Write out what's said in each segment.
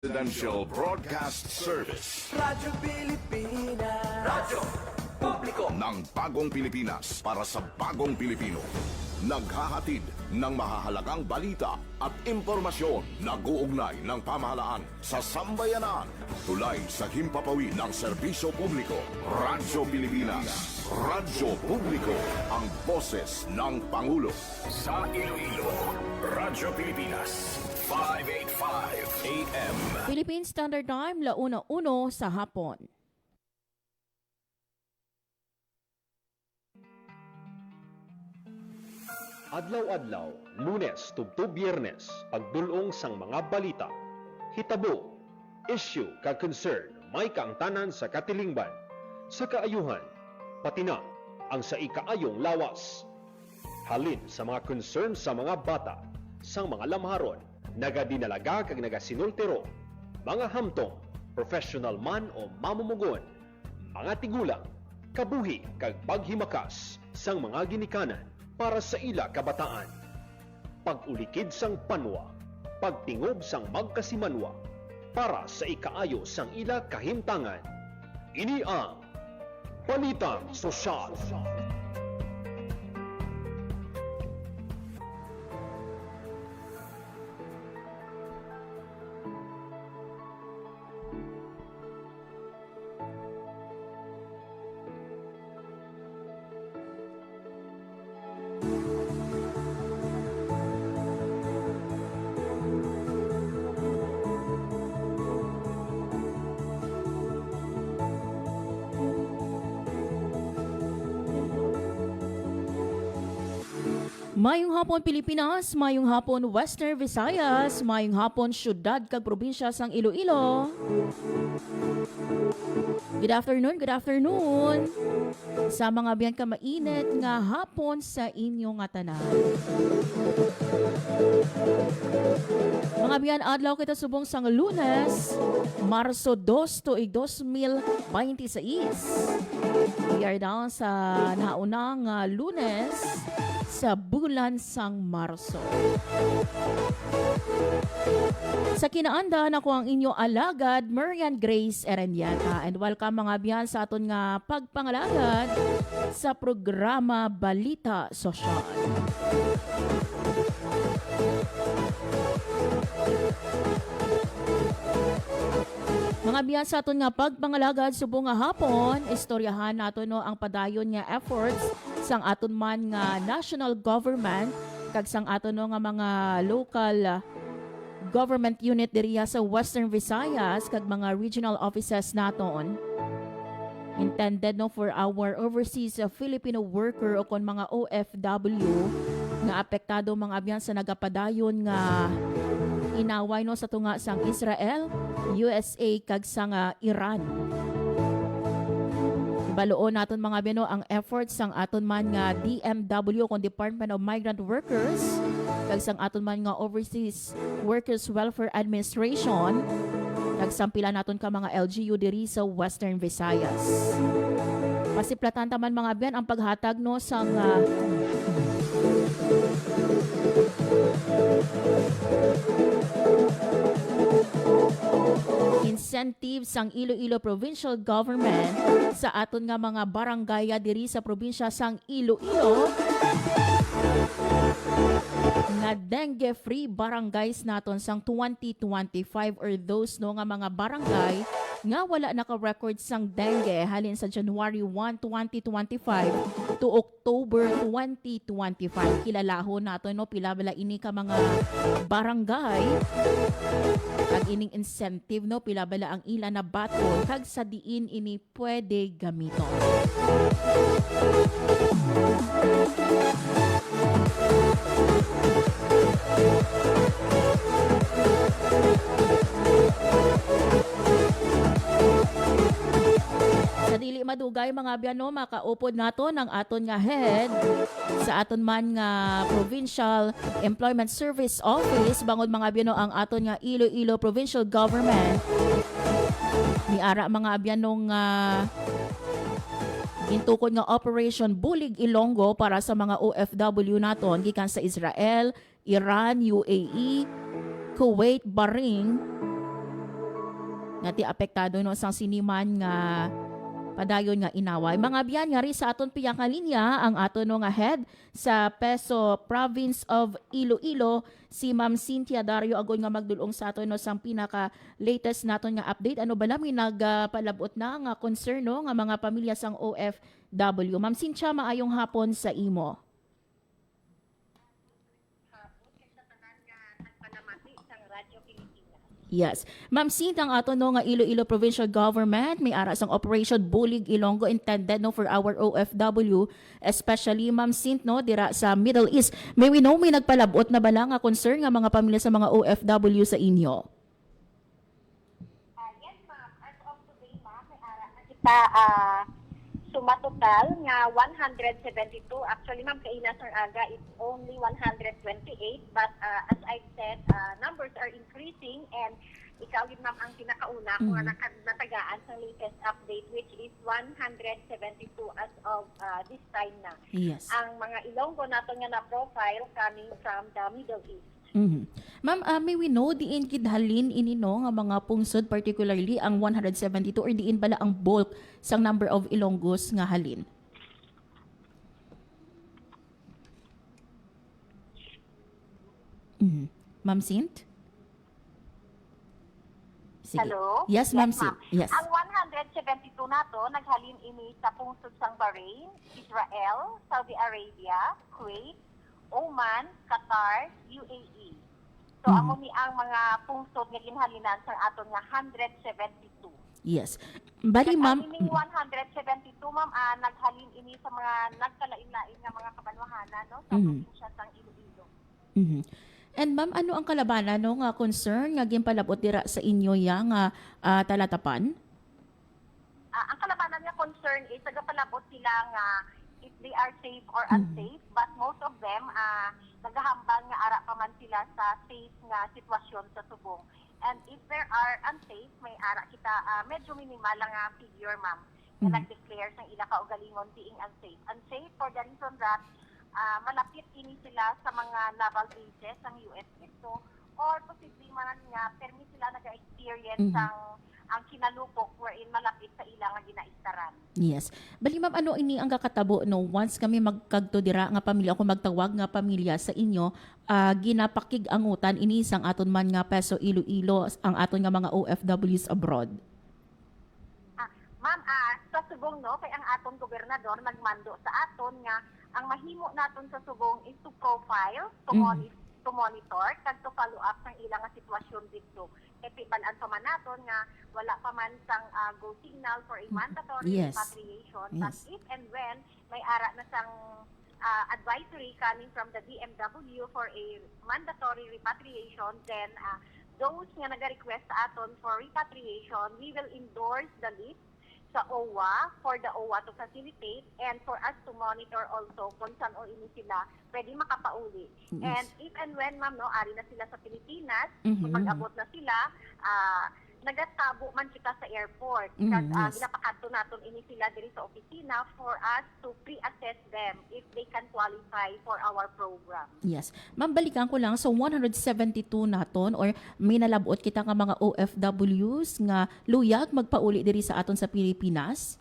Presidential Broadcast Service Radyo Pilipinas. Radyo Publiko ng Bagong Pilipinas para sa Bagong Pilipino. Naghahatid ng mahahalagang balita at impormasyon na guugnay ng pamahalaan sa sambayanan. Tulay sa himpapawid ng serbisyo publiko. Radyo Pilipinas. Radyo Publiko, ang boses ng Pangulo. Sa Iloilo, Radyo Pilipinas. 585 AM. Philippine Standard Time, 1:01 sa hapon. Adlaw-adlaw, Lunes tubto Biyernes, pagdulong sang mga balita, hitabo, issue kag concern, may kaangtanan sa katilingban, sa kaayuhan, pati na ang sa ikaayong lawas. Halin sa mga concern sa mga bata, sang mga lamharon, nagadinalaga kag nagasinultiro, mga hamtong, professional man o mamumugon, mga tigulang, kabuhi kag paghimakas sang mga ginikanan para sa ila kabataan. Pag-ulikid sang panwa, pagtingob sang magkasimanwa, para sa ikaayo sang ila kahimtangan. Ini ang Balitang Sosyal. Mayong hapon Pilipinas, mayong hapon Western Visayas, mayong hapon syudad kag probinsya sang Iloilo. Good afternoon, good afternoon. Sa mga biyan ka mainit nga hapon sa inyong tanan. Mga biyan adlaw kita subong sang Lunes, Marso 2 tuig 2026. We are down sa naunang Lunes sa bulan sang Marso. Sa kinaanda na ko ang inyo alagad, Marian Grace Erenyata. And welcome mga biyan sa aton nga pagpangalagad sa programa Balita Sosyal. Mga biyan sa aton nga pagpangalagad subong nga hapon, istoryahan nato no ang padayon nga efforts sang aton man nga national government kag sang aton no nga mga local government unit diriya sa Western Visayas kag mga regional offices naton. Intended no for our overseas Filipino worker o kon mga OFW nga apektado mga biyan sa nagapadayon nga inaway no sa tunga sang Israel, USA kag sang Iran. Baloon naton mga bino ang efforts sang aton man nga DMW kon Department of Migrant Workers kag sang aton man nga Overseas Workers Welfare Administration kag sampila naton ka mga LGU diri sa Western Visayas. Pasiplatan taman mga biyan ang paghatag no sang incentives sang Iloilo Provincial Government sa aton nga mga barangay diri sa probinsya sang Iloilo nga dengue-free barangays naton sang 2025 or those no nga mga barangay nga wala naka-record sang dengue halin sa January 1, 2025 to October 2025. Kilalahon nato no pila bala ini ka mga barangay kag ining incentive no pila bala ang ila na baton kag sa diin ini pwede gamiton. Sa dili madugay mga biyano, makaupod nato ng aton nga head sa aton man nga Provincial Employment Service Office bangod mga biyano ang aton nga Iloilo Provincial Government. Niara mga biyano nga intukod nga Operation Bulig Ilonggo para sa mga OFW naton gikan sa Israel, Iran, UAE, Kuwait, Bahrain, nga ti apektado no sang siniman nga padayon nga inaway. Mga biyan nga ri sa aton piyang nga linya ang aton no nga head sa Peso Province of Iloilo, si Ma'am Cynthia Dario agon nga magdulong sa aton no sang pinaka latest naton nga update. Ano bala may nagpalabot na nga concern no nga mga pamilya sang OFW. Ma'am Cynthia, maayong hapon sa imo. Yes. Ma'am Cynthia, ang ato no nga Iloilo Provincial Government may ara sang Operation Bulig Ilonggo intended no for our OFW, especially Ma'am Cynthia no dira sa Middle East. May we know may nagpalabot na bala nga concern nga mga pamilya sa mga OFW sa inyo? Yes, ma'am. As of today, ma'am, may ara na kita sumatotal nga 172. Actually, ma'am, kainas ng aga, it's only 128. But as I've said, numbers are increasing and ikaw yun, ma'am, ang pinakauna kung natagaan sa latest update, which is 172 as of this time na. Yes. Ang mga Ilonggo nato nga na profile coming from the Middle East. Ma'am, may we know diin kidhalin ini no nga mga pungsod, particularly ang 172, or diin bala ang bulk sang number of Ilonggos nga halin? Ma'am Cint? Sige. Hello? Yes, Ma'am Cint. Yes. Ang 172 nato naghalin ini sa pungsod sang Bahrain, Israel, Saudi Arabia, Kuwait, Oman, Qatar, UAE. So amo ni ang mga pungsod nga ginhalinan sa aton nga 172. Yes. Bali, ma'am. Ang ining 172, ma'am, naghalin ini sa mga nagkalain-lain nga mga kabanwahanan no sa probinsya sang Iloilo. And ma'am, ano ang kalabanan no nga concern nga ginpalabot dira sa inyo ya nga talatapan? Ang kalabanan nga concern is nagapalabot sila nga if they are safe or unsafe, but most of them naghahambal nga ara pa man sila sa safe nga sitwasyon sa subong. And if there are unsafe, may ara kita medyo minimal lang nga figure, ma'am, na nag-declare sa ila kaugalingon being unsafe. Unsafe for the reason that malapit ini sila sa mga naval bases ng US dito, or posibleng man nga permi sila nag-experience ang kinalupok wherein malapit sa ilang nga ginaistaran. Yes. Bali ma'am, ano ini ang kakatabo no once kami magkagto dira nga pamilya o tawag nga pamilya sa inyo, ginapakig angutan ini sang aton man nga Peso Iloilo ang aton nga mga OFWs abroad? Ma'am, sa subong no, kay ang aton gobernador nagmando sa aton nga ang mahimo naton sa subong is to profile, to monitor, kag to follow up ng ilang nga sitwasyon dito. Kaya balaan pa man naton nga wala pa man sang go signal for a mandatory repatriation. But if and when may ara na sang advisory coming from the DMW for a mandatory repatriation, then those nga nag-request sa aton for repatriation, we will endorse the list sa OWA for the OWA to facilitate and for us to monitor also kung saan o ini sila pwede makapauli. And if and when, ma'am, no, ari na sila sa Pilipinas, kung mag-abot na sila, nagatabo man kita sa airport. Ginapakadto naton ini sila diri sa opisina for us to pre-assess them if they can qualify for our program. Yes. Ma'am, balikan ko lang. So, 172 naton or may nalabot kita nga mga OFWs nga luyag magpauli diri sa aton sa Pilipinas?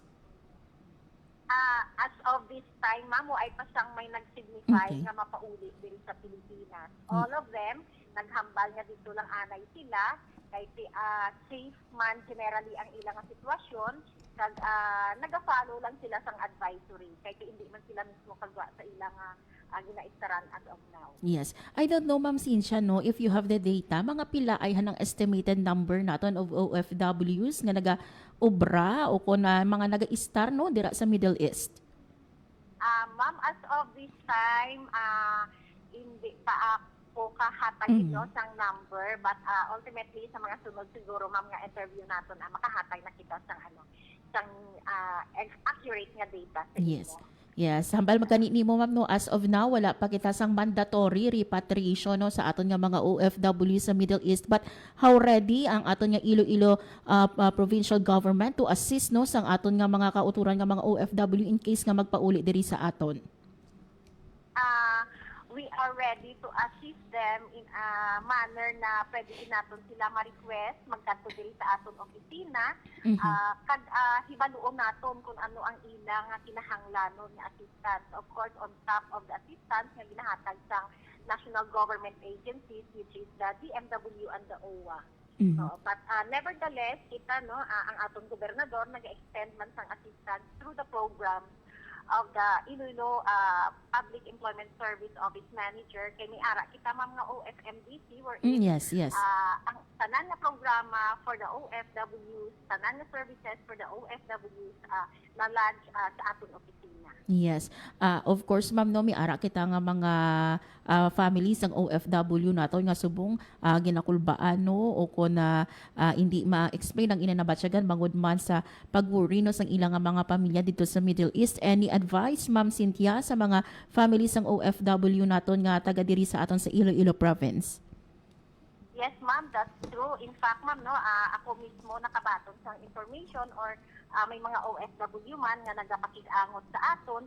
As of this time, ma'am, ay pasang may nag-signify nga mapauli diri sa Pilipinas. All of them, naghambal nga dito lang anay sila, kay safe man generally ang ilang sitwasyon, kag naga-follow lang sila sang advisory, kay hindi man sila mismo kagwa sa ilang ginaistaran as of now. Yes. I don't know, Ma'am Cynthia, no, if you have the data, mga pila ay hanang estimated number naton of OFWs nga naga-obra o kung mga naga-istar no, dira sa Middle East? Ma'am, as of this time, hindi pa po kahatay no sang number, but ultimately sa mga sunod siguro, ma'am, nga interview naton makahatay na kita sang accurate nga data sa Yes. inyo. Yes, hambal magkani nimo, ma'am, no, as of now wala pa kita sang mandatory repatriation no sa aton nga mga OFW sa Middle East, but how ready ang aton nga Iloilo provincial government to assist no sang aton nga mga kauturan nga mga OFW in case nga magpauli diri sa aton? are ready to assist them in a manner na pwede din natin sila ma-request magkadto diri sa aton opisina. Kag hibaluon naton kung ano ang ilang nga kinahanglanon nga assistance. Of course, on top of the assistance nga ginahatag sa national government agencies, which is the DMW and the OWA. So, but nevertheless, kita ang atong gobernador nag-extend man sang assistance through the program of the Iloilo Public Employment Service Office Manager kay may ara kita ma'am nga OFMDC wherein Yes. ang tanan nga programa for the OFWs, tanan nga services for the OFWs na-lodge sa aton opisina. Yes. Of course, ma'am, no, may ara kita nga mga families ng OFW nato nga subong ginakulbaan no o ko na hindi ma-explain ang inanabatsyagan bangod man sa pag-worry no sang ilang nga mga pamilya dito sa Middle East. Any advice, Ma'am Cynthia, sa mga families ng OFW naton nga taga diri sa aton sa Iloilo Province? Yes, ma'am, that's true. In fact, ma'am, ako mismo nakabaton sa information or may mga OFW man nga nagapakig-angot sa aton,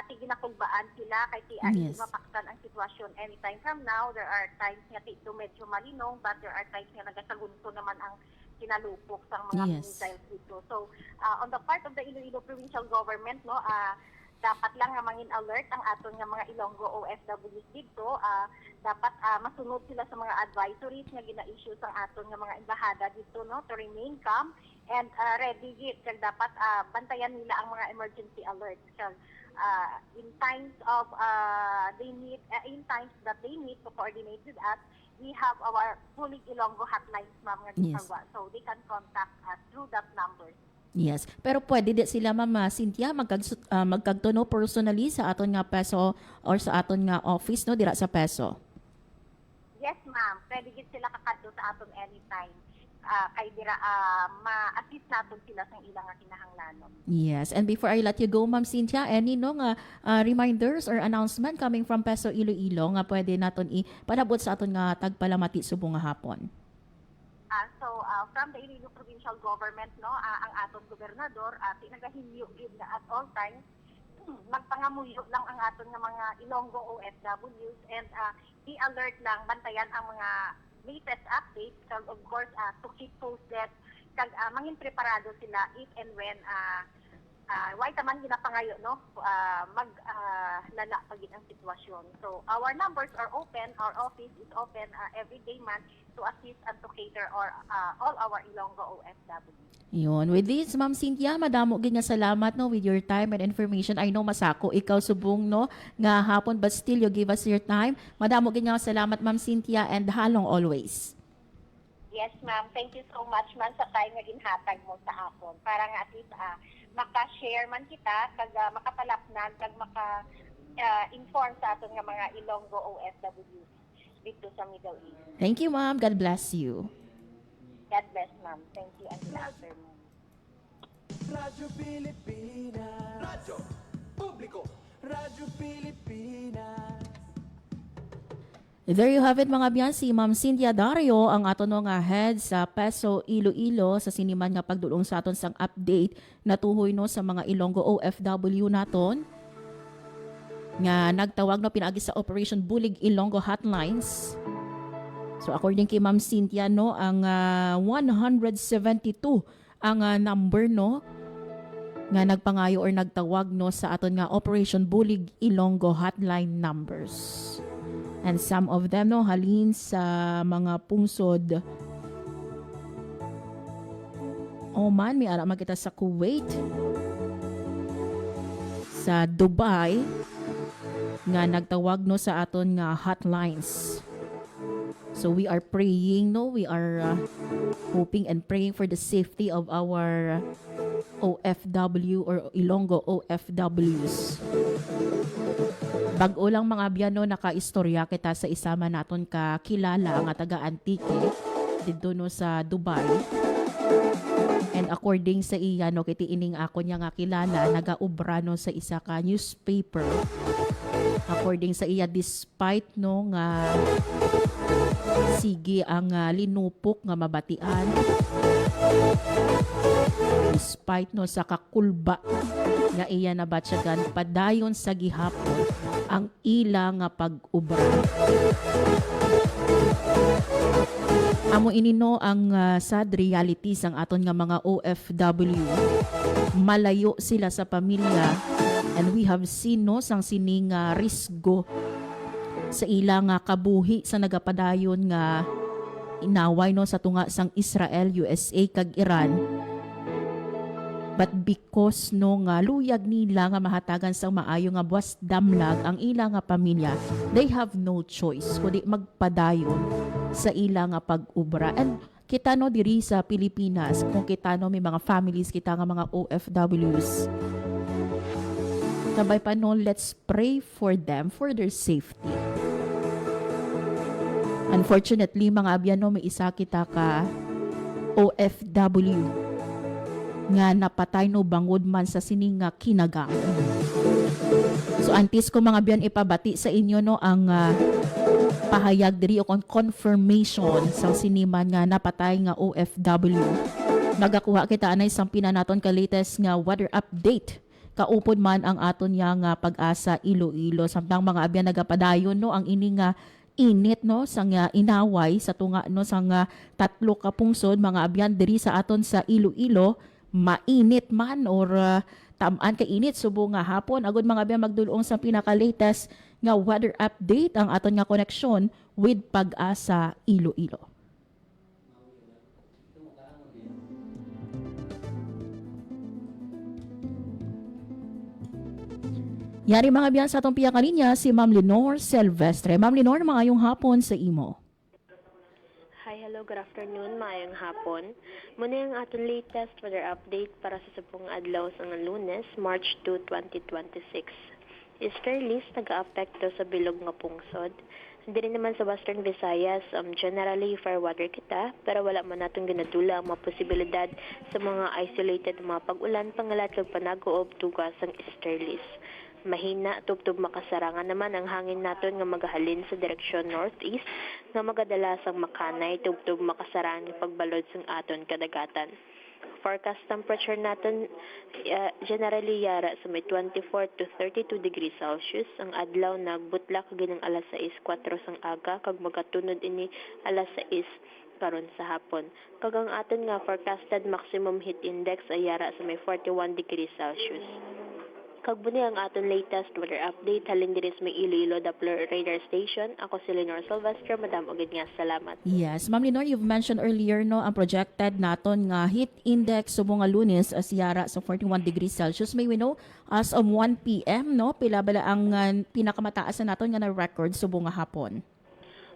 tiginakulbaan sila kay hindi Yes. mapaksan ang sitwasyon anytime from now. There are times nga tito medyo malinong, but there are times nga nagasagunto naman ang kinalupok sa mga Yes. missiles dito. So, on the part of the Iloilo Provincial Government, dapat lang nga mangin alert ang aton nga mga Ilonggo OFWs dito. Dapat masunod sila sa mga advisories nga gina-issue sa aton nga mga embahada dito to remain calm and ready git kag dapat bantayan nila ang mga emergency alerts. Kag in times of in times that they need to coordinate with us, we have our fully Ilonggo hotlines, ma'am, nga Yes. gisagwa. So they can contact us through that number. Yes. Pero pwede di sila, Ma'am Cynthia, magkagtuno personally sa aton nga peso or sa aton nga office no dira sa peso. Yes, ma'am. Pwede gid sila kakadto sa aton anytime. Kay dira ma-assist naton sila sa ilang nga kinahanglanon. Yes. And before I let you go, Ma'am Cynthia, any no nga reminders or announcement coming from Peso Iloilo nga pwede naton ipadabot sa aton nga tagpalamati subong nga hapon? From the Iloilo Provincial Government, ang aton gobernador, tinagahinyo gid na at all times magpangamuyo lang ang aton nga mga Ilonggo OFWs and i-alert lang, bantayan ang mga latest updates. So, of course, to keep posted, kag mangin preparado sila if and when why taman ginapangayo lala pagin ang sitwasyon. So our numbers are open, our office is open every day man to assist and to cater all our Ilonggo OFW. Yun. With this, Ma'am Cynthia, madamo gid nga salamat no with your time and information. I know masako ikaw subong no nga hapon but still you give us your time. Madamo gid nga salamat, Ma'am Cynthia, and halong always. Yes, ma'am. Thank you so much man sa time nga ginhatag mo sa akon para nga at least maka-share man kita kag makapalapnan kag maka-inform sa aton nga mga Ilonggo OFWs dito sa Middle East. Thank you, Ma'am. God bless you. God bless, ma'am. Thank you and good afternoon. Radyo Pilipinas. Radyo Publiko. Radyo Pilipinas. There you have it, mga biyan, si Ma'am Cynthia Dario, ang ato no nga head sa Peso Iloilo sa siniman nga pagdulong sa aton sang update na tuhoy no sa mga Ilonggo OFW naton nga nagtawag no pinaagi sa Operation Bulig Ilonggo Hotlines. So according kay Ma'am Cynthia no, ang 172 ang number no nga nagpangayo or nagtawag no sa aton nga Operation Bulig Ilonggo hotline numbers. And some of them no halin sa mga pungsod Oman, may ara makita sa Kuwait, sa Dubai nga nagtawag no sa aton nga hotlines. So we are praying no, we are hoping and praying for the safety of our OFW or Ilonggo OFWs. Bag-o lang mga biyano nakaistorya kita sa isama naton ka kilala nga taga Antique dito no sa Dubai. And according sa iya no kiti ining ako niya nga kilala nagaubra no sa isa ka newspaper. According sa iya, despite no nga sige ang linupok nga mabatian, despite despite no sa kakulba nga iya na batyagan padayon sa gihapon ang ila nga pag-ubra. Amo inino ang sad realities ang aton nga mga OFW. Malayo sila sa pamilya and we have seen no sang sining risgo sa ila nga kabuhi sa nagapadayon nga inaway no sa tunga sang Israel, USA kag Iran. But because no nga luyag nila nga mahatagan sang maayo nga buwas damlag ang ila nga pamilya, they have no choice kundi magpadayon sa ila nga pag-ubra. And kita no diri sa Pilipinas, kung kita no may mga families kita nga mga OFWs, sabay pa no, let's pray for them for their safety. Unfortunately, mga abyan no, may isa kita ka OFW nga napatay no bangod man sa sining nga kinagang. So antis ko mga abyan ipabati sa inyo no ang pahayag diri o confirmation sa siniman nga napatay nga OFW. Magakuha kita anay sampina naton ka latest nga weather update. Kaupod man ang aton nga Pag-asa Iloilo samtang mga abyan nagapadayon no ang ini nga init no sang inaway sa tunga no sang tatlo ka pungsod mga abyan diri sa aton sa Iloilo, mainit man or tamaan ka init subo nga hapon agud mga abyan magdulong sa pinaka-latest nga weather update ang aton nga koneksyon with Pag-asa Iloilo. Yari mga biyan sa atong piyakalinya si Ma'am Lenore Silvestre. Ma'am Lenore, maayong hapon sa imo. Hi, hello, good afternoon, maayong hapon. Muna yung ating latest weather update para sa sapong adlaw sa Lunes, March 2, 2026. Easterlies nag-aapekto sa bilog nga pungsod. Hindi rin naman sa Western Visayas, generally fair weather kita, pero wala man natong ginadula ang mga posibilidad sa mga isolated mga pag-ulan, pangalat kag panago o tugas ang easterlies. Mahina, tubtub makasarangan naman ang hangin naton nga magahalin sa direksyon northeast nga magadala sang makanay, tubtub makasarangan ng pagbalod sang aton kadagatan. Forecast temperature natin generally yara sa may 24 to 32 degrees Celsius. Ang adlaw nagbutlak ginang alas 6:04 sang aga kag magatunod ini alas 6 karon sa hapon. Kag ang aton nga forecasted maximum heat index ay yara sa may 41 degrees Celsius. Kagbuni ang aton latest weather update halin diri sa may Iloilo Doppler Radar Station. Ako si Lenore Silvestre, Madam Ugid nga salamat. Yes, Ma'am Lenore, you've mentioned earlier no ang projected naton nga heat index subong nga Lunes as yara sa 41 degrees Celsius. May we know as of 1 PM no pila bala ang pinakamataas na naton nga na record subong nga hapon.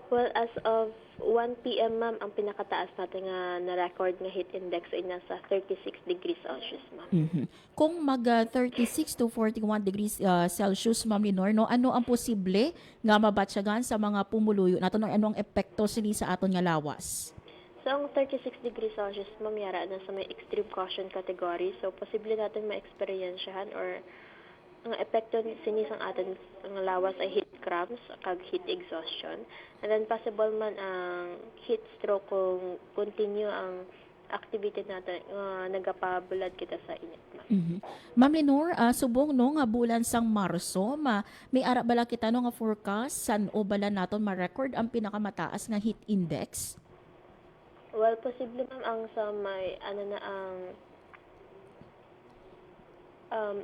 Well, as of 1 PM, ma'am, ang pinakataas natin nga na-record nga heat index ay nasa 36 degrees Celsius, ma'am. Mm-hmm. Kung mag 36 to 41 degrees Celsius, Ma'am Lenore, no, ano ang posible nga mabatsyagan sa mga pumuluyo nato ng anong epekto sini sa aton nga lawas? So, ang 36 degrees Celsius, ma'am, yara na sa may extreme caution category. So, posible natin ma-experiensyahan or ang epekto sinisang atin ang lawas ay heat cramps kag heat exhaustion, and then possible man ang heat stroke kung continue ang activity natin nagapabulad kita sa init. Mm-hmm. Ma'am Lenore, subong no nga bulan sang Marso, may ara bala kita no nga forecast san o bala naton ma-record ang pinakamataas nga heat index? Well, posible ma'am ang sa may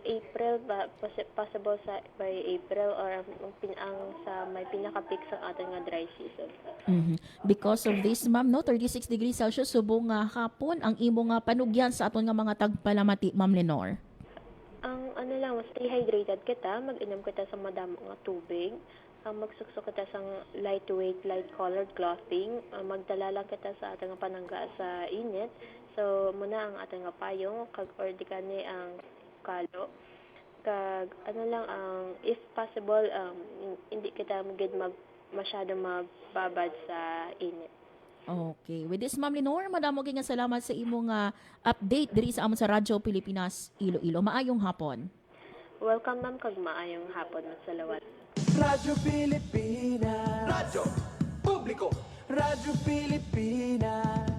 April ba possible sa by April or ang sa may pinaka-peak sa ating nga dry season. Mm-hmm. Because of this, ma'am, no, 36 degrees Celsius subong nga hapon ang imo nga panugyan sa aton nga mga tagpalamati, Ma'am Lenore. Ang lang, stay hydrated kita, mag-inom kita sa madamo nga tubig, magsuksok kita sa lightweight, light-colored clothing, magdala lang kita sa ating panangga sa init. So, muna ang ating nga payong, kag or di kani ang kalo. Kag lang ang if possible hindi kita masyado magbabad sa init. Okay. With this, Ma'am Lenore, madamo nga salamat sa imong update diri sa amon sa Radyo Pilipinas Iloilo. Maayong hapon. Welcome, ma'am, kag maayong hapon at salawat. Radyo Pilipinas, Radyo Publiko, Radyo Pilipinas.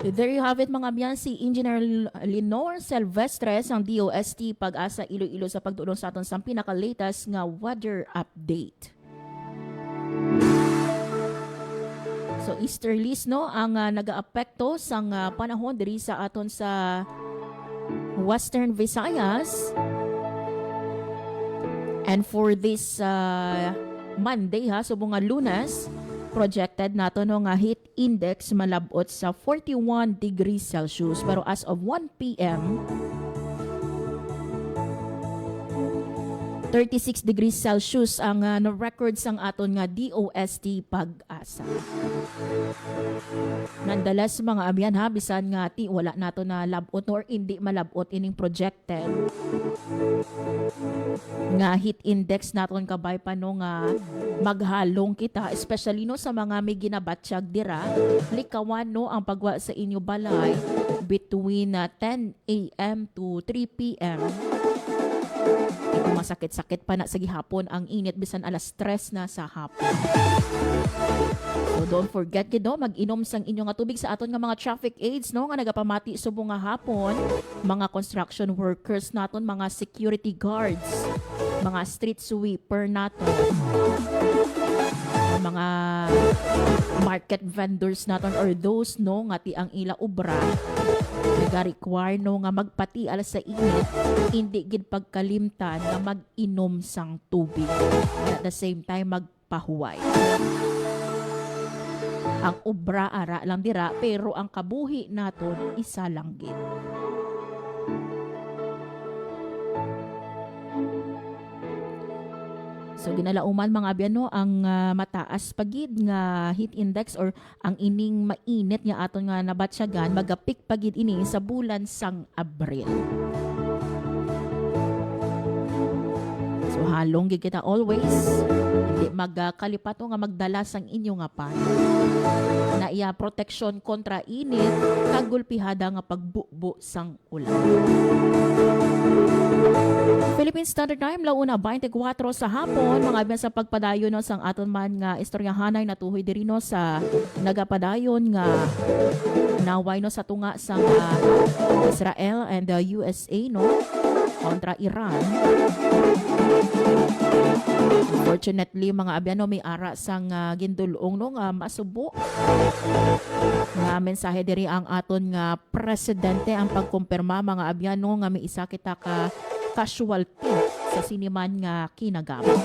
There you have it mga biyan, si Engineer Lenore Silvestres ang DOST Pag-asa Iloilo sa pagtulong sa aton sa pinaka-latest nga weather update. So easterlies no ang nagaapekto sang panahon diri sa aton sa Western Visayas. And for this Monday subong nga Lunes, projected nato no nga heat index malabot sa 41 degrees Celsius. Pero as of 1 p.m., 36 degrees Celsius ang na-record sang aton nga DOST Pag-asa. Nandalas mga abyan bisan nga ti wala nato na labot or hindi malabot ining projected nga heat index naton kabay pa no nga maghalong kita, especially no sa mga may ginabatsyag dira, likawan no ang pagwa sa inyo balay between 10 a.m. to 3 p.m. Ito masakit-sakit pa na sa gihapon ang init bisan alas 3 na sa hapon. So don't forget kido mag-inom sang inyo nga tubig sa aton nga mga traffic aids no nga nagapamati subong nga hapon, mga construction workers naton, mga security guards, mga street sweeper naton, mga market vendors naton or those no nga ti ang ila obra nag-require no nga magpati alas sa init, hindi gid pagkalimtan nga mag-inom sang tubig at the same time magpahuway. Ang obra ara lang dira pero ang kabuhi naton isa lang gid. So ginalauman mga abyan ang mataas pagid nga heat index or ang ining mainit nga aton nga nabatsyagan magapik pagid ini sa bulan sang Abril. So halong gid kita always hindi magkalipat nga magdala sang inyo nga pan. Na iya protection kontra init kag gulpihada nga pagbubo sang ulan. Philippine Standard Time, launa 24 sa hapon, mga abyan sa pagpadayon no, sang aton man nga istoryahanay natuhoy diri no sa nagapadayon nga naway no sa tunga sang Israel and the USA no kontra Iran. Unfortunately mga abyan no, may ara sang gindulong no nga masubo nga mensahe diri ang aton nga presidente ang pagkumpirma mga abyan no, nga may isa kita ka casualty sa siniman nga kinagamit.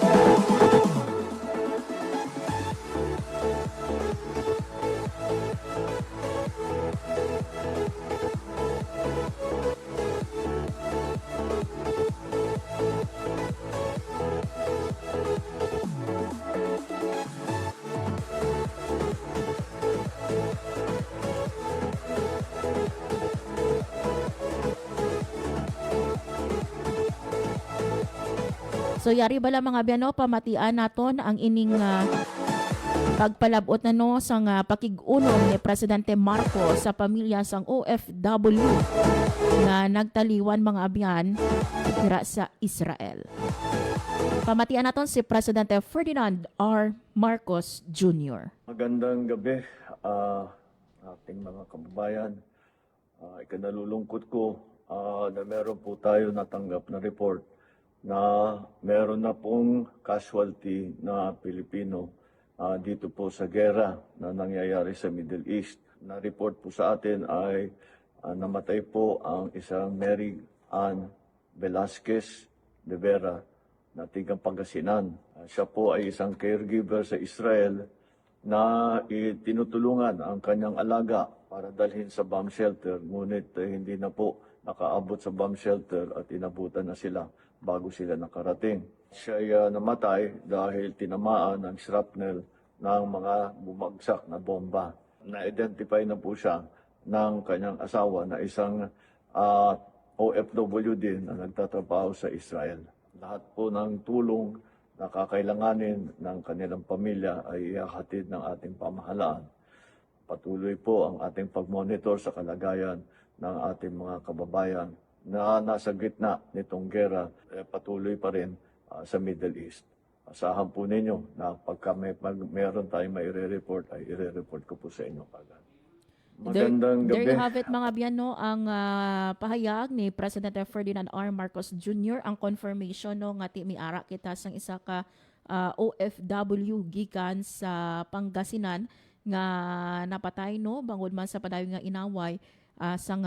So yari bala mga biyano, pamatian naton ang ining pagpalabot na no sang pakig-unom ni Presidente Marcos sa pamilya sang OFW na nagtaliwan mga abyan dira sa Israel. Pamatian naton si Presidente Ferdinand R. Marcos Jr. Magandang gabi, ating mga kababayan. Ikanalulungkot ko na meron po tayo natanggap na report na meron na pong casualty na Pilipino dito po sa gera na nangyayari sa Middle East. Na-report po sa atin ay namatay po ang isang Mary Ann Velasquez de Vera na tigang Pangasinan. Siya po ay isang caregiver sa Israel na tinutulungan ang kanyang alaga para dalhin sa bomb shelter. Ngunit hindi na po nakaabot sa bomb shelter at inabutan na sila bago sila nakarating. Siya ay namatay dahil tinamaan ng shrapnel ng mga bumagsak na bomba. Na-identify na po siya ng kanyang asawa na isang OFW din na nagtatrabaho sa Israel. Lahat po ng tulong na kakailanganin ng kanilang pamilya ay ihahatid ng ating pamahalaan. Patuloy po ang ating pag-monitor sa kalagayan ng ating mga kababayan na nasa gitna nitong gera, patuloy pa rin sa Middle East. Asahan po ninyo na pagka meron tayong maire-report, ay ire-report ko po sa inyo kagad. Magandang There you gabi. have it mga biyan, no, ang pahayag ni President Ferdinand R. Marcos Jr. ang confirmation no nga ti miara kita sang isa ka OFW gikan sa Pangasinan nga napatay no bangod man sa padayon nga inaway sang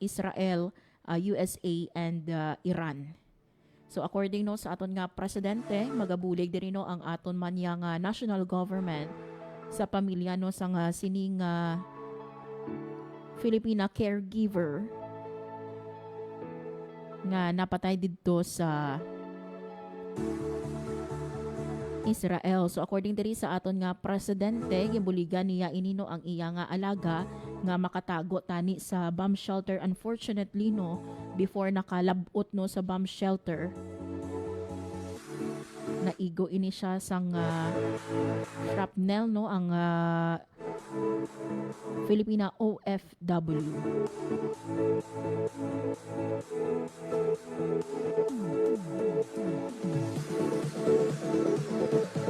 Israel, USA and Iran. So according no sa aton nga presidente, magabulig diri no ang aton man nga national government sa pamilya no sang sining Filipina caregiver nga napatay didto sa Israel. So according diri sa aton nga presidente, gibuligan niya inino ang iya nga alaga nga makatago tani sa bomb shelter. Unfortunately no, before nakalabot no sa bomb shelter, naigo ini siya sang shrapnel no ang Filipina OFW.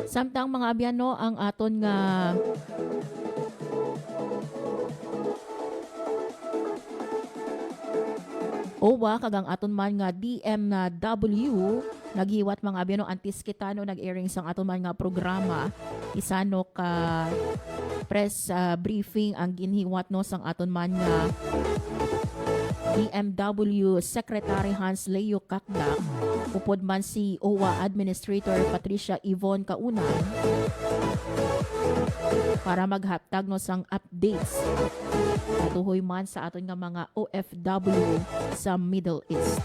Samtang mga abyan no ang aton nga OWA kagang aton man nga DMW naghiwat mga abyan no antis kita no nag-airing sang aton man nga programa isano ka press briefing ang ginhiwat no sang aton man nga DMW Secretary Hans Leo Kakdak upod man si OWA Administrator Patricia Yvonne Kaunan para maghatag no sang updates tuhoy man sa aton nga mga OFW sa Middle East.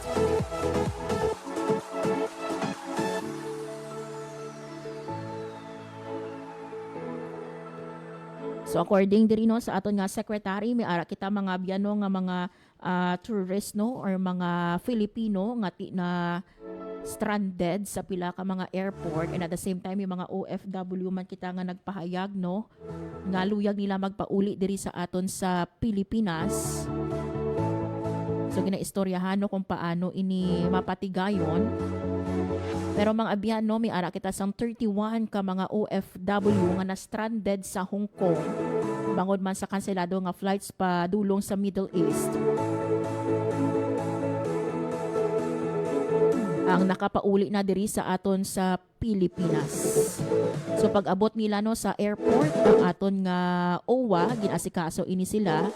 So according diri no sa aton nga secretary, may ara kita mga biyano nga mga tourist no or mga Filipino nga ti na stranded sa pila ka mga airport, and at the same time yung mga OFW man kita nga nagpahayag no nga luyag nila magpauli diri sa aton sa Pilipinas. So ginaistoryahan no kung paano ini mapatigayon. Pero mga abyan no, may ara kita sang 31 ka mga OFW nga na-stranded sa Hong Kong bangod man sa kanselado nga flights pa dulong sa Middle East. Ang nakapauli na diri sa aton sa Pilipinas. So pag abot nila no sa airport, ang aton nga OWA ginasikaso ini sila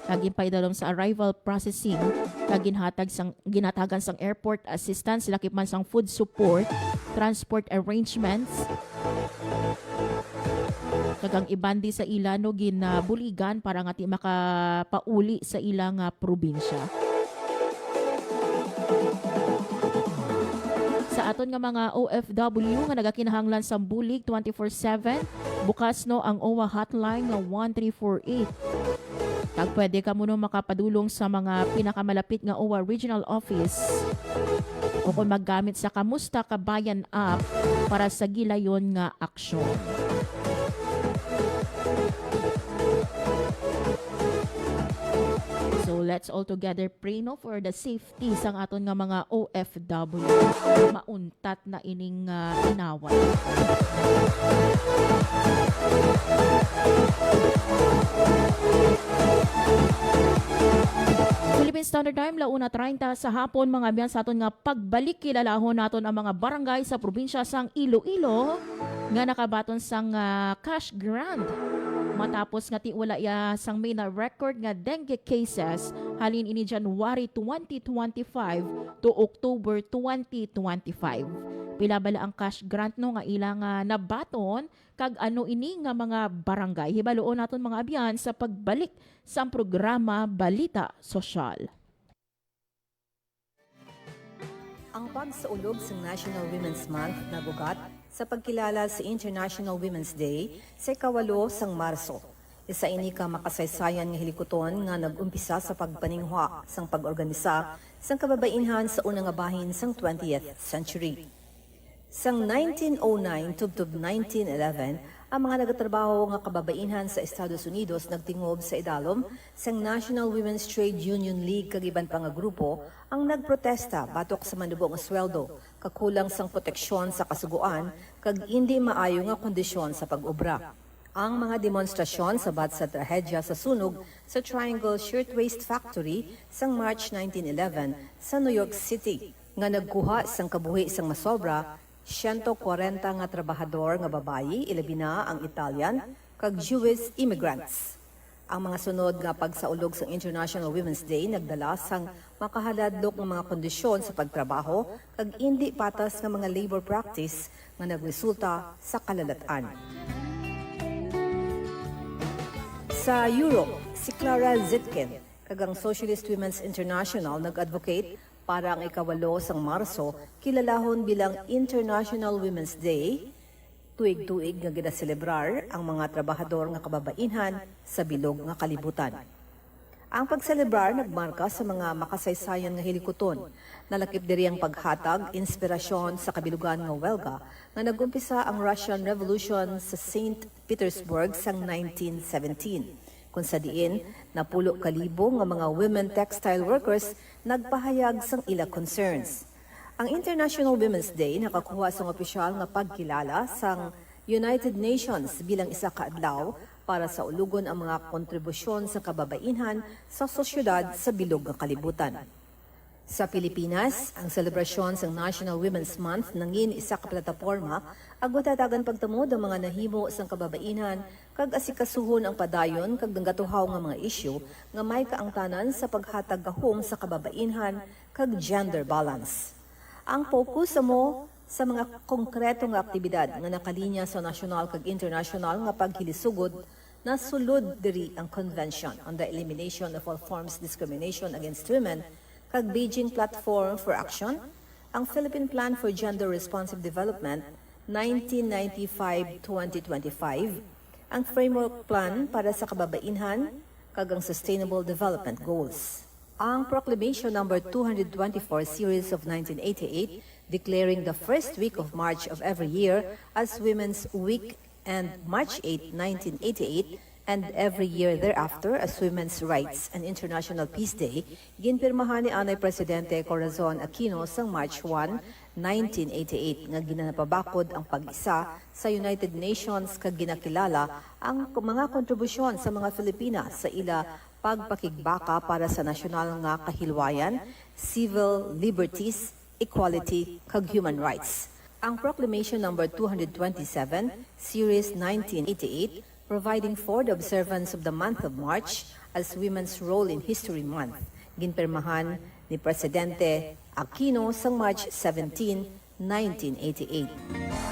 kagin paidalom sa arrival processing, kagin ginatagan sang airport assistance, lakip man sang food support, transport arrangements, kagang ibandi sa ila no ginabuligan para nga ti makapauli sa ilang probinsya. Sa aton nga mga OFW nga nagakinahanglan sa bulig 24/7, bukas no ang OWA hotline nga 1348. Kag pwede ka muna makapadulong sa mga pinakamalapit nga OWA Regional Office o kung maggamit sa Kamusta Kabayan app para sa gilayon nga aksyon. So let's all together pray no for the safety sang aton nga mga OFW. Mauntat na ining inaway. Philippine Standard Time, 1:30 sa hapon mga abyan sa aton nga pagbalik kilalahon naton ang mga barangay sa probinsya sang Iloilo nga nakabaton sang cash grant matapos nga tiwala ya sang may na record nga dengue cases halin ini January 2025 to October 2025. Pila bala ang cash grant no nga ilang nabaton kag ano ini nga mga barangay. Hibaluon naton mga abyan sa pagbalik sa programa Balita Sosyal. Ang pagsaulog sa National Women's Month na bugat sa pagkilala sa International Women's Day sa 8 sang Marso. Isa ini ka makasaysayan nga hilikoton nga nag-umpisa sa pagpaningwa sang pag-organisa sang kababainhan sa unang nga bahin sang 20th century. Sang 1909 tubtob 1911, ang mga nagatrabaho nga kababainhan sa Estados Unidos nagtingob sa idalom sang National Women's Trade Union League kag iban pa nga grupo ang nagprotesta batok sa manubong nga sweldo, kakulang sang proteksyon sa kasuguan kag hindi maayo nga kondisyon sa pag-obra. Ang mga demonstrasyon sabat sa trahedya sa sunog sa Triangle Shirtwaist Factory sang March 1911 sa New York City nga nagkuha sang kabuhi sang masobra 140 nga trabahador nga babayi, ilabi na ang Italian kag Jewish immigrants. Ang mga sunod nga pagsaulog sa International Women's Day nagdala sang makahaladlok ng mga kondisyon sa pagtrabaho kag indi patas nga mga labor practice nga nagresulta sa kalalatan. Sa Europe, si Clara Zetkin, kagang Socialist Women's International, nag-advocate para ang ikawalo sang Marso kilalahon bilang International Women's Day, tuig-tuig nga ginaselebrar ang mga trabahador nga kababainhan sa bilog nga kalibutan. Ang pagselebrar nagmarka sa mga makasaysayan nga hilikoton, nalakip diri ang paghatag, inspirasyon sa kabilugan nga welga nga nagumpisa ang Russian Revolution sa St. Petersburg sang 1917, kung sa diin napulo kalibo nga mga women textile workers nagpahayag sang ila concerns. Ang International Women's Day nakakuha sang opisyal nga pagkilala sang United Nations bilang isa ka adlaw para sa ulugon ang mga kontribusyon sa kababainhan sa sosyedad sa bilog nga kalibutan. Sa Pilipinas, ang selebrasyon sa National Women's Month nangin isa ka plataporma agwatatagan pagtamod ang mga nahimo sang kababainan kag asikasuhon ang padayon kag gatuhaw nga mga isyu nga may kaangtanan sa paghatag gahom sa kababainhan kag gender balance. Ang focus mo sa mga konkreto nga aktibidad nga nakalinya sa nasyonal kag internasyonal nga paghilisugod na sulod diri ang Convention on the Elimination of All Forms of Discrimination Against Women kag Beijing Platform for Action, ang Philippine Plan for Gender Responsive Development 1995-2025, ang Framework Plan para sa Kababainhan kag ang Sustainable Development Goals. Ang Proclamation No. 224 Series of 1988 declaring the first week of March of every year as Women's Week and March 8, 1988, and every year thereafter as Women's Rights and International Peace Day, ginpirmahan ni Anay Presidente Corazon Aquino sang March 1, 1988, nga ginanapabakod ang pag-isa sa United Nations kag ginakilala ang mga kontribusyon sa mga Filipina sa ila pagpakigbaka para sa nasyonal nga kahilwayan, civil liberties, equality, kag human rights. Ang Proclamation No. 227, Series 1988, providing for the observance of the month of March as Women's Role in History Month, ginpermahan ni Presidente Aquino sang March 17, 1988.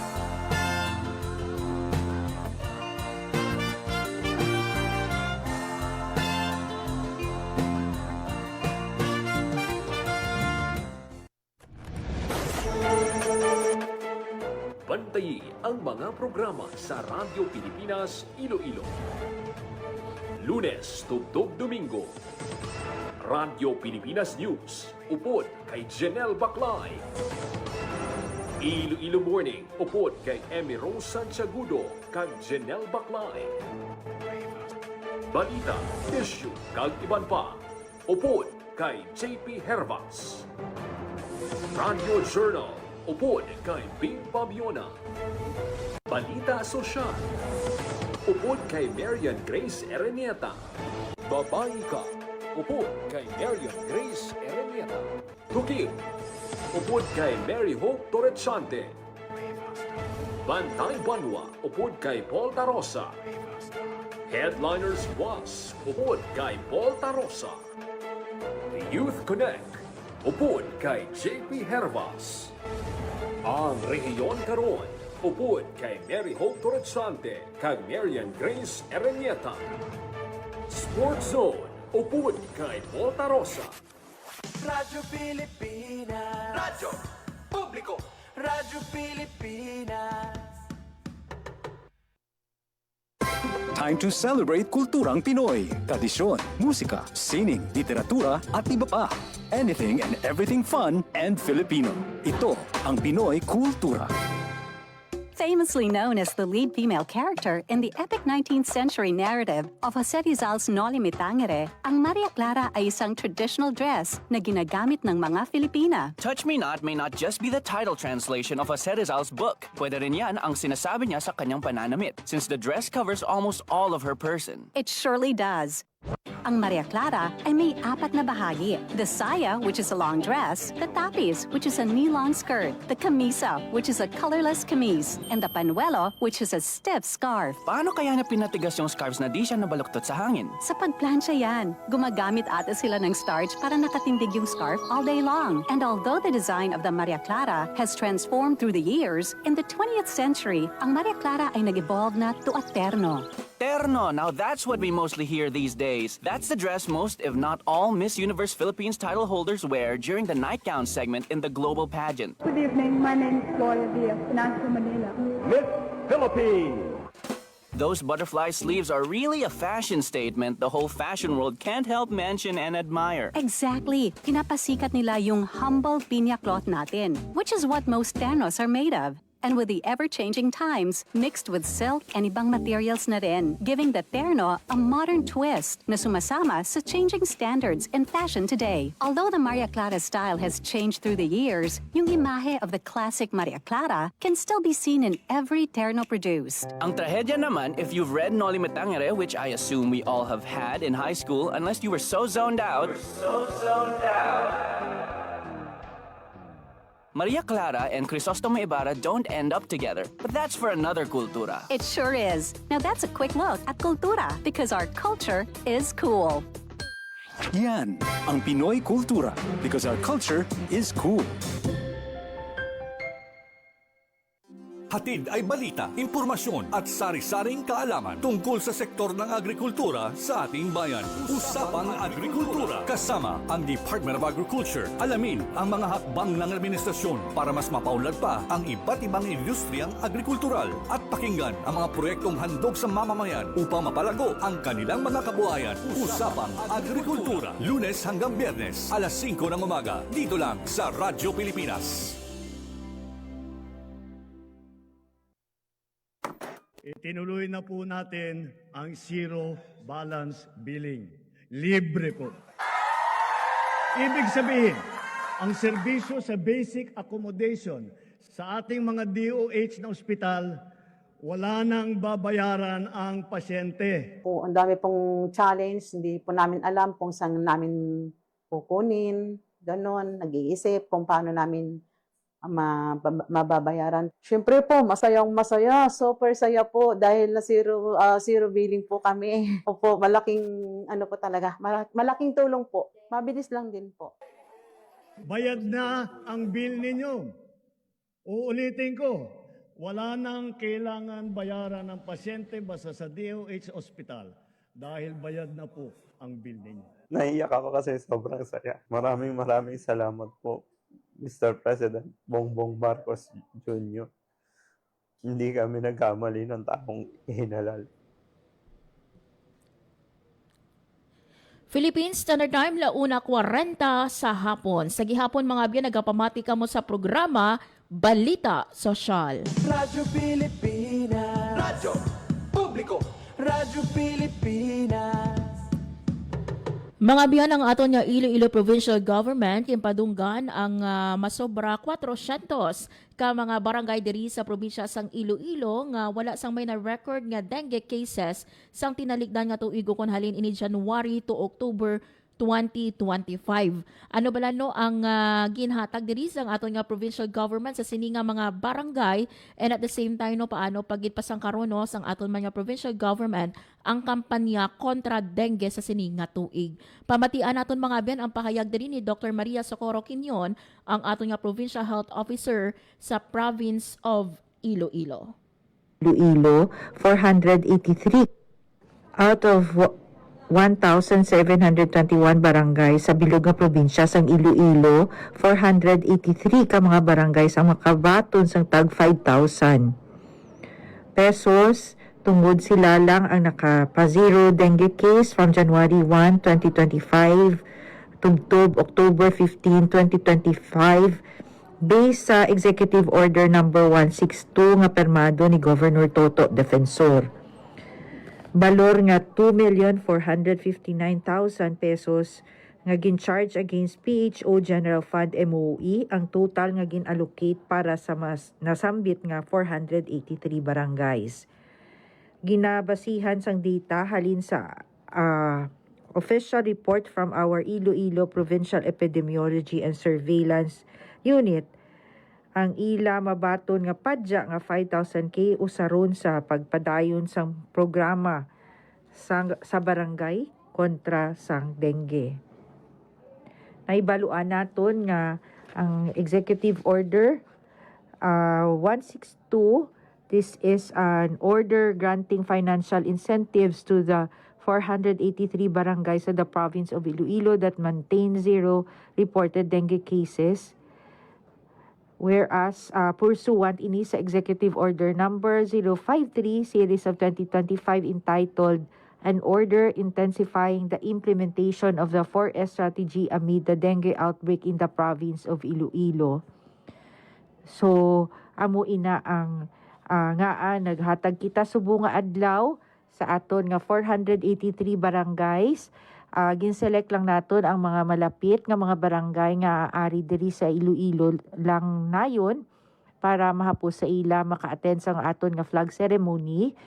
Bantayi ang mga programa sa Radyo Pilipinas Iloilo. Lunes tugtog Domingo. Radyo Pilipinas News, upod kay Janelle Baclay. Iloilo Morning, upod kay Emmy Rose Santiagudo kag Janelle Baclay. Balita, issue kag iban pa, upod kay JP Hervas. Radio Journal, upod kay Bing Pabiona. Balita Sosyal, upod kay Marian Grace Erenieta. Babae Ka, upod kay Marian Grace Erenieta. Tukil, upod kay Mary Hope Torrechante. Bantay Banwa, upod kay Paul Tarosa. Headliners Was, upod kay Paul Tarosa. The Youth Connect, upod kay JP Hervas. Ang Rehiyon Karon, upod kay Mary Hope Torrechante kag Marian Grace Erenieta. Sports Zone, upod kay Paul Tarosa. Radyo Pilipinas. Radyo Publiko. Radyo Pilipinas. Time to celebrate kulturang Pinoy. Tradisyon, musika, sining, literatura at iba pa. Anything and everything fun and Filipino. Ito ang Pinoy Kultura. Famously known as the lead female character in the epic 19th century narrative of Jose Rizal's Noli Me Tangere, ang Maria Clara ay isang traditional dress na ginagamit ng mga Filipina. Touch Me Not may not just be the title translation of Jose Rizal's book. Pwede rin yan ang sinasabi niya sa kanyang pananamit, since the dress covers almost all of her person. It surely does. Ang Maria Clara ay may 4 na bahagi. The saya, which is a long dress, the tapis, which is a knee-long skirt, the camisa, which is a colorless camise, and the panuelo, which is a stiff scarf. Paano kaya na pinatigas yung scarves na di siya nabaluktot sa hangin? Sa pagplansya yan, gumagamit ata sila ng starch para nakatindig yung scarf all day long. And although the design of the Maria Clara has transformed through the years, in the 20th century, ang Maria Clara ay nag-evolve na to a terno. Terno, now that's what we mostly hear these days. That's the dress most, if not all, Miss Universe Philippines title holders wear during the nightgown segment in the global pageant. Good evening, my name is Gloria Diaz, Financial Manila. Miss Philippines! Those butterfly sleeves are really a fashion statement the whole fashion world can't help mention and admire. Exactly. Pinapasikat nila yung humble pinya cloth natin, which is what most ternos are made of. And with the ever-changing times, mixed with silk and ibang materials na rin, giving the terno a modern twist na sumasama sa changing standards in fashion today. Although the Maria Clara style has changed through the years, yung imahe of the classic Maria Clara can still be seen in every terno produced. Ang trahedya naman, if you've read Noli Me Tangere, which I assume we all have had in high school, unless you were so zoned out. Maria Clara and Crisostomo Ibarra don't end up together, but that's for another cultura. It sure is. Now that's a quick look at Kultura, because our culture is cool. Yan ang Pinoy Kultura because our culture is cool. Hatid ay balita, impormasyon at sari-saring kaalaman tungkol sa sektor ng agrikultura sa ating bayan. Usapang Agrikultura kasama ang Department of Agriculture. Alamin ang mga hakbang ng administrasyon para mas mapaunlad pa ang iba't ibang industriyang agrikultural at pakinggan ang mga proyektong handog sa mamamayan upang mapalago ang kanilang mga kabuhayan. Usapang Agrikultura, Lunes hanggang Biyernes, alas 5 ng umaga, dito lang sa Radyo Pilipinas. Itinuloy na po natin ang zero balance billing. Libre po. Ibig sabihin, ang serbisyo sa basic accommodation sa ating mga DOH na ospital, wala nang babayaran ang pasyente. Ang dami pong challenge, hindi po namin alam kung saan namin kukunin, ganon, nag-iisip kung paano namin mababayaran. Siyempre po, masaya, super saya po dahil na zero billing po kami. Opo, malaking po talaga, malaking tulong po. Mabilis lang din po. Bayad na ang bill ninyo. Uulitin ko, wala nang kailangan bayaran ng pasyente basta sa DOH Hospital dahil bayad na po ang bill ninyo. Naiyak ako kasi sobrang saya. Maraming salamat po, Mr. President Bongbong Marcos Jr. Hindi kami nagkamali ng taong hinalal. Philippines Standard Time, 1:40 sa hapon. Sa gihapon mga biyan, nagapamati ka mo sa programa Balita Sosyal. Radyo Pilipinas. Radyo Publiko. Radyo Pilipinas. Mga biyan ang aton nga Iloilo Provincial Government impadunggan ang masobra 400 ka mga barangay diri sa probinsya sang Iloilo nga wala sang may na record nga dengue cases sang tinalikdan nga tuigo kon halin ini January to October 2025. Ano bala no ang ginhatag diri sa aton nga provincial government sa sini nga mga barangay, and at the same time no paano pagit pasang karon no sang aton man nga provincial government ang kampanya kontra dengue sa sini nga tuig. Pamatian naton mga biyan ang pahayag diri ni Dr. Maria Socorro Quinion, ang aton nga provincial health officer sa province of Iloilo. Iloilo 483 out of 1,721 barangay sa bilog nga probinsya sang Iloilo, 483 ka mga barangay sang makabaton sang tag 5,000 pesos. Tungod sila lang ang nakapa-zero dengue case from January 1, 2025 tubtob October 15, 2025. based sa Executive Order number 162 nga permado ni Governor Toto Defensor. Balor nga 2,459,000 pesos nga gin-charge against PHO General Fund MOE, ang total nga gin-allocate para sa mas nasambit nga 483 barangays. Ginabasihan sang data halin sa official report from our Iloilo Provincial Epidemiology and Surveillance Unit. Ang ila mabaton nga padya nga 5,000 usaron sa pagpadayon sang programa sa barangay kontra sang dengue. Naibaluan naton nga ang Executive Order 162, this is an order granting financial incentives to the 483 barangays of the province of Iloilo that maintain zero reported dengue cases. Whereas, pursuant ini sa Executive Order number 053 series of 2025 entitled An Order Intensifying the Implementation of the 4S Strategy Amid the Dengue Outbreak in the Province of Iloilo. So, amo ina ang naghatag kita subong nga adlaw sa aton nga 483 barangays. Ginselect lang naton ang mga malapit nga mga barangay nga ari diri sa Iloilo lang nayon para mahapos sa ila maka-attend sa aton nga flag ceremony,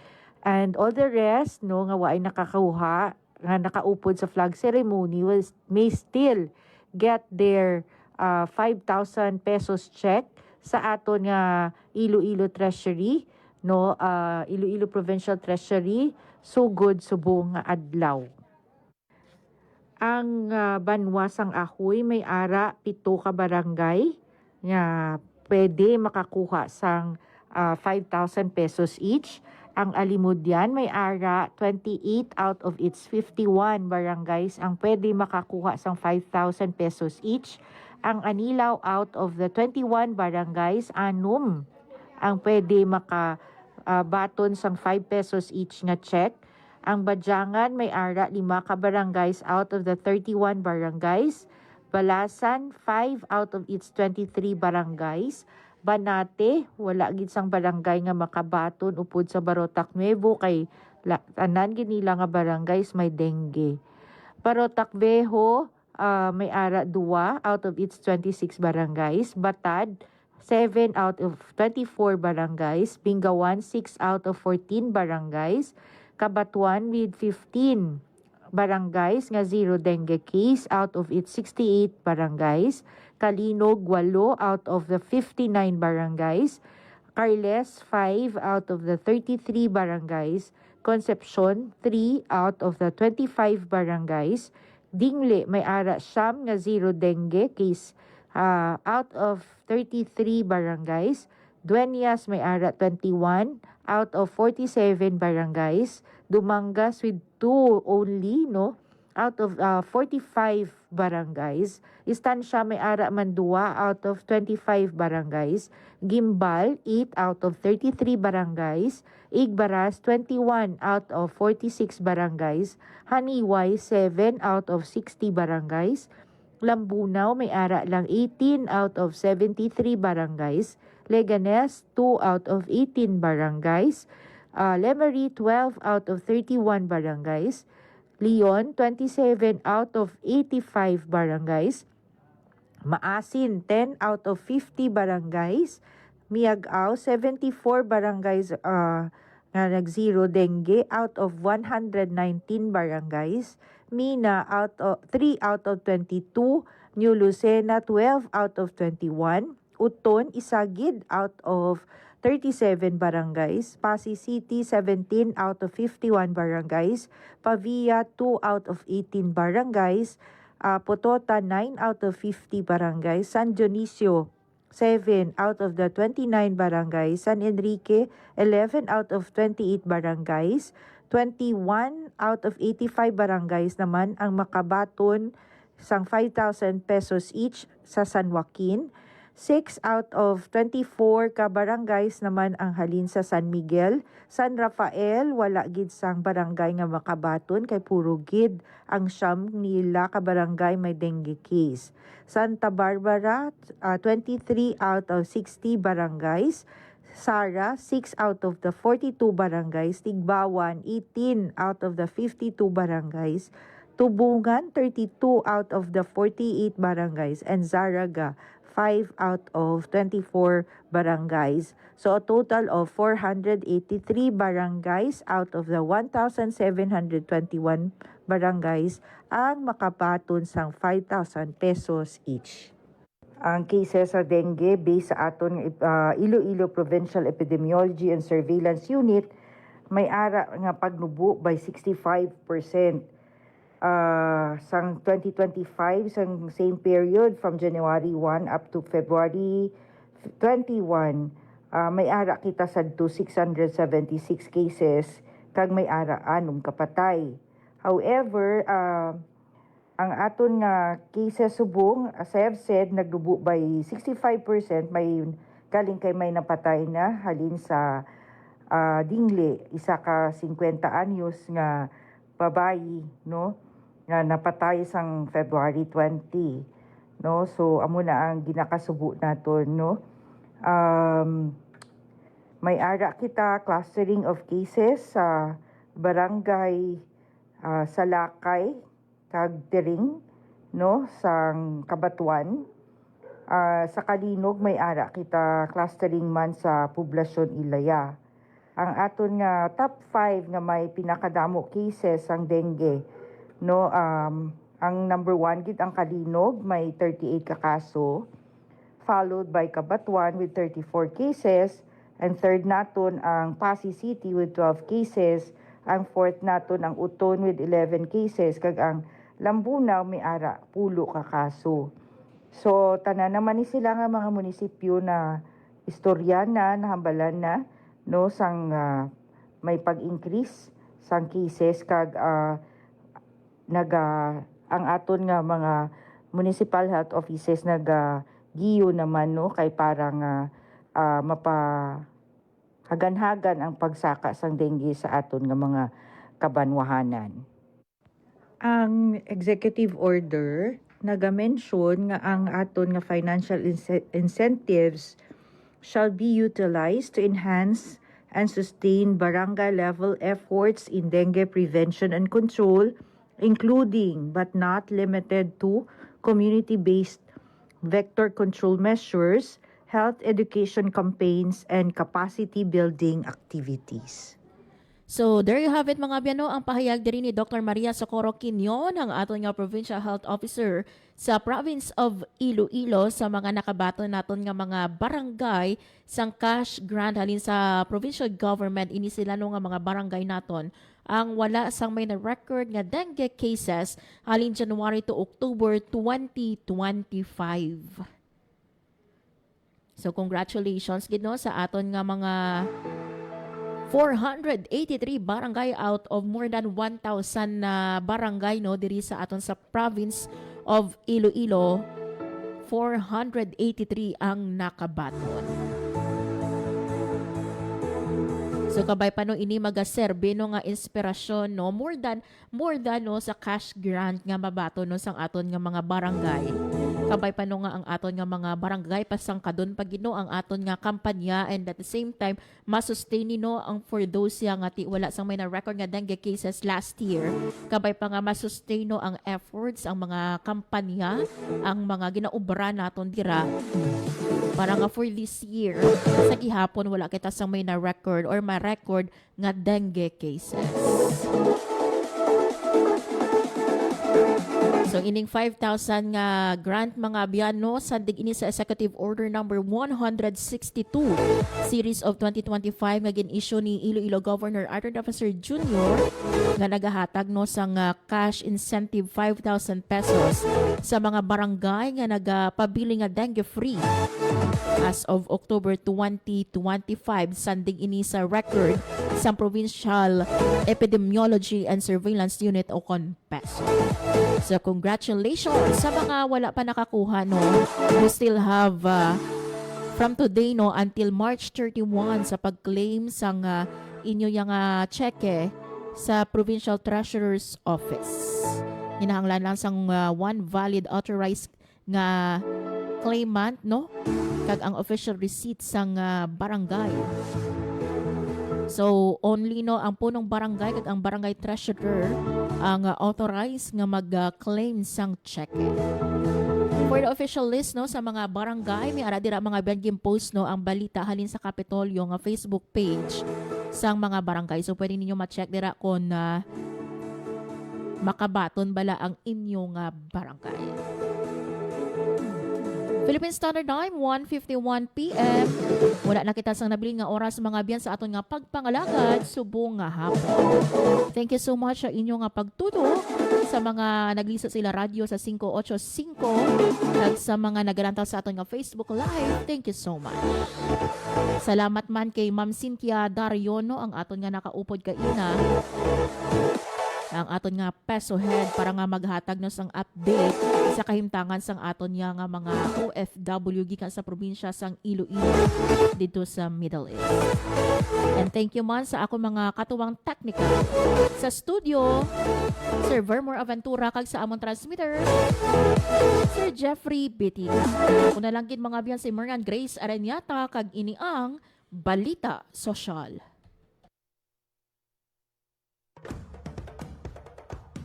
and all the rest no nga waay nakakauha nga nakaupod sa flag ceremony may still get their 5,000 pesos check sa aton nga Iloilo Treasury, no, Iloilo Provincial Treasury, sugod subong nga adlaw. Ang Banwasang Ahoy may ara 7 ka barangay nga pwede makakuha sang 5,000 pesos each. Ang Alimudyan may ara 28 out of its 51 barangays ang pwede makakuha sang 5,000 pesos each. Ang Anilaw out of the 21 barangays, 6 ang pwede makabaton sang 5 pesos each nga check. Ang Badyangan may ara 5 ka barangays out of the 31 barangays. Balasan 5 out of its 23 barangays. Banate wala gid sang barangay nga makabaton upod sa Barotac Nuevo kay tanan ginila nga barangays may dengue. Barotac Viejo may ara 2 out of its 26 barangays. Batad 7 out of 24 barangays. Bingawan 6 out of 14 barangays. Kabatuan with 15 barangays nga zero dengue case out of its 68 barangays. Kalinog 8 out of the 59 barangays. Carles 5 out of the 33 barangays. Concepcion 3 out of the 25 barangays. Dingle may ara siyam nga zero dengue case out of 33 barangays. Dueñas may ara 21 out of 47 barangays. Dumangas with 2 only, no, out of 45 barangays. Estancia may ara man 2 out of 25 barangays. Gimbal 8 out of 33 barangays. Igbaras 21 out of 46 barangays. Haniway 7 out of 60 barangays. Lambunaw may ara lang 18 out of 73 barangays. Leganes 2 out of 18 barangays. Lemery 12 out of 31 barangays. Leon 27 out of 85 barangays. Maasin 10 out of 50 barangays. Miagao 74 barangays nga nag-zero dengue out of 119 barangays. Mina 3 out of 22. New Lucena 12 out of 21. Uton Isagid out of 37 barangays. Pasig City 17 out of 51 barangays. Pavia 2 out of 18 barangays. Potota 9 out of 50 barangays. San Dionisio 7 out of the 29 barangays. San Enrique 11 out of 28 barangays. 21 out of 85 barangays naman ang makabaton sang 5,000 pesos each sa San Joaquin. 6 out of 24 ka barangays naman ang halin sa San Miguel. San Rafael, wala gid sang barangay nga makabaton kay puro gid ang siyam nila ka barangay may dengue case. Santa Barbara, 23 out of 60 barangays. Sara, 6 out of the 42 barangays. Tigbawan, 18 out of the 52 barangays. Tubungan, 32 out of the 48 barangays. And Zaraga, 5 out of 24 barangays. So a total of 483 barangays out of the 1,721 barangays ang makapaton sang 5,000 pesos each. Ang cases sa dengue based sa aton Iloilo Provincial Epidemiology and Surveillance Unit may ara nga pagnubo by 65%. Sang 2025, sang same period from January 1 up to February 21, may ara kita sadto 676 cases kag may ara 6 kapatay. However, ang aton nga cases subong, as I have said, nagdubo by 65%, may galing kay may napatay na halin sa Dingle, isa ka 50 anyos nga babayi, no? Nga napatay sang February 20, no? So amo na ang ginakasubo naton, no? May ara kita clustering of cases sa barangay Salakay kag Tiring, no, sang Kabatuan. Sa Kalinog may ara kita clustering man sa poblasyon Ilaya. Ang aton nga top 5 nga may pinakadamo cases ang dengue, no, ang number 1 gid ang Kalinog, may 38 ka kaso, followed by Kabatuan with 34 cases, and third naton ang Pasig City with 12 cases, ang fourth naton ang Uton with 11 cases, kag ang Lambunaw may ara 10 ka kaso. So tanan naman ni sila nga mga munisipyo na istorya na nahambalan na, no, sang may pag-increase sang cases kag ang aton nga mga municipal health offices giyo naman, no, kay parang mapahagan-hagan ang pagsaka sang dengue sa aton nga mga kabanwahanan. Ang executive order naga-mention nga ang aton nga financial incentives shall be utilized to enhance and sustain barangay level efforts in dengue prevention and control, including but not limited to community-based vector control measures, health education campaigns, and capacity building activities. So there you have it mga biyano, ang pahayag diri ni Dr. Maria Socorro Quinion, ang aton nga Provincial Health Officer sa Province of Iloilo, sa mga nakabaton naton nga mga barangay sang cash grant halin sa provincial government. Ini sila no nga mga barangay naton ang wala sang may na record nga dengue cases halin January to October 2025. So congratulations gid no sa aton nga mga 483 barangay out of more than 1,000 na barangay, no, diri sa aton sa province of Iloilo. 483 ang nakabaton. So kabay pa no ini magaserbe no nga inspirasyon, no, more than no sa cash grant nga mabato no sang aton nga mga barangay. Kabay pa no nga ang aton nga mga barangay pasang kadon pagino ang aton nga kampanya, and at the same time masustain no ang for those nga ti wala sang may na record nga dengue cases last year. Kabay pa nga masustain no ang efforts, ang mga kampanya, ang mga ginaubra naton dira para nga for this year sa gihapon wala kita sang may na record or ma-record nga dengue cases. So ining 5,000 nga grant mga biyano sandig ini sa Executive Order number 162 series of 2025 nga gin-issue ni Iloilo Governor Arthur Officer Jr. nga nagahatag no sang cash incentive 5,000 pesos sa mga barangay nga nagapabili nga dengue free as of October 2025. Sandig ini sa record sa Provincial Epidemiology and Surveillance Unit o peso. So congratulations sa mga wala pa nakakuha, no. We still have from today, no, until March 31 sa pag-claim sang inyo yung cheque sa Provincial Treasurer's Office. Hinahanglan lang sang one valid authorized nga claimant, no, kag ang official receipt sang barangay. So only, no, ang punong barangay kag ang barangay treasurer ang authorized nga mag-claim sang cheque. For the official list, no, sa mga barangay, may ara dira mga bangim post, no, ang balita halin sa Kapitolyo nga Facebook page sang mga barangay. So pwede ninyo ma-check dira kung makabaton bala ang inyong barangay. Philippine Standard Time, 1:51 p.m. Wala na kita sang nabiling nga oras mga biyan sa aton nga pagpangalagad subong nga hapon. Thank you so much sa inyong nga pagtutok, sa mga naglisod sila radyo sa 585 at sa mga nagalantaw sa aton nga Facebook Live. Thank you so much. Salamat man kay Ma'am Cynthia Dariono, ang aton nga nakaupod kaina, ang aton nga peso head para nga maghatag no sang update sa kahimtangan sang aton nga mga OFW gikan sa probinsya sang Iloilo dito sa Middle East. And thank you man sa ako mga katuwang technical sa studio, Sir Vermore Aventura, kag sa amon transmitter, Sir Jeffrey Bitty. Una lang gid mga biyan si Marian Grace Aranyata, kag ini ang Balita Sosyal.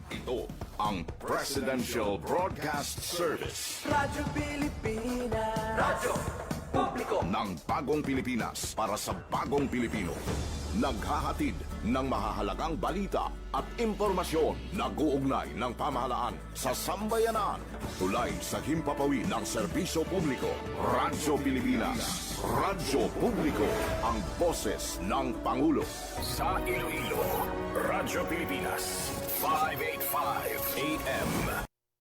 Ito ang Presidential Broadcast Service. Radyo Pilipinas. Radyo Publiko ng bagong Pilipinas para sa bagong Pilipino. Naghahatid ng mahahalagang balita at impormasyon na guugnay ng pamahalaan sa sambayanan. Tulay sa himpapawid ng serbisyo publiko. Radyo Pilipinas. Radyo Publiko, ang boses ng Pangulo. Sa Iloilo, Radyo Pilipinas, 585 AM.